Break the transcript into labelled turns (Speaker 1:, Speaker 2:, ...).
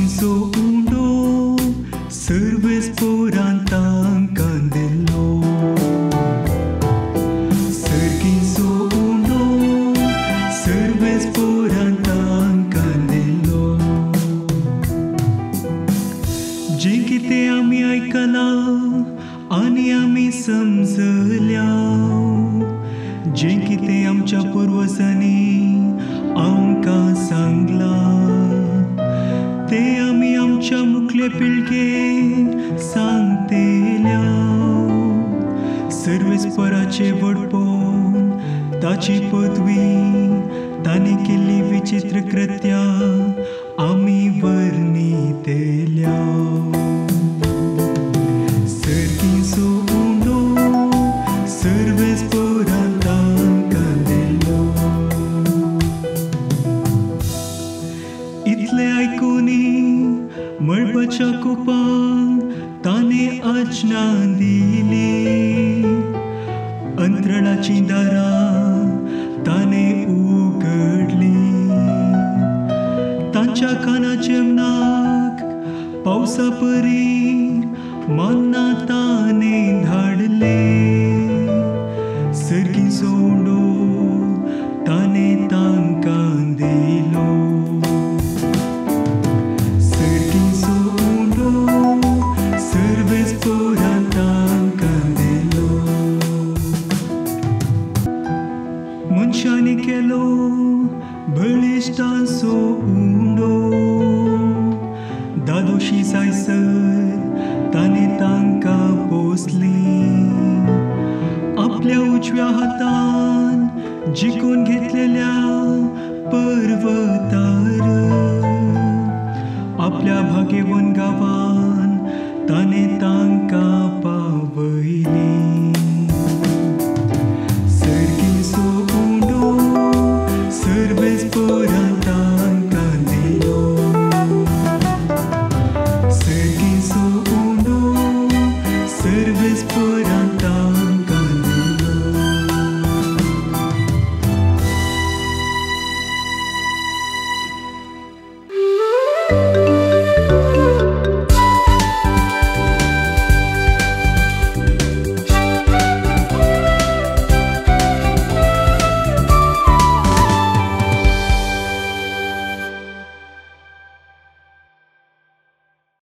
Speaker 1: सर्गींचो undo Sarves पोरांत तांकां दिलो सर्गींचो undo Sarves पोरांत तांकां दिलो जे कितें आमी आयकलां आनी आमी समजल्या जे कितें आमच्या पुर्वजांनी आमकां सांगलां ते आमी आमच्या मुखले पिळगेक सांगतेल्या सर्वेस्पराचे वडपोवन ताची पदवी ताणें केल्ली विचित्र कृत्यां आमी वर्णितेल्या सर्गींचो उंडो सर्वेस्परांत तांकां दिलो इतले आयकुनी मळबाच्या कोपान ताणें आज्ञा दिली अंतरणाची दारां ताणें उगडली तांच्या काना जेवणाक पावसा परी मन्ना ताणें धाडले सर्गींचो उंडो ताणें तांकां दिलो सर्गींचो उंडो सर्वेस्परांत तांकां दिलो मनशांनी केलो बळिश्टांचो उंडो दादोशी जायसर ताणें तांकां पोसली आपल्या उजव्या हातान जिखून घेतलेल्या पर्वतार आपल्या भाग्यवन गांवान ताणें तांकां पावयली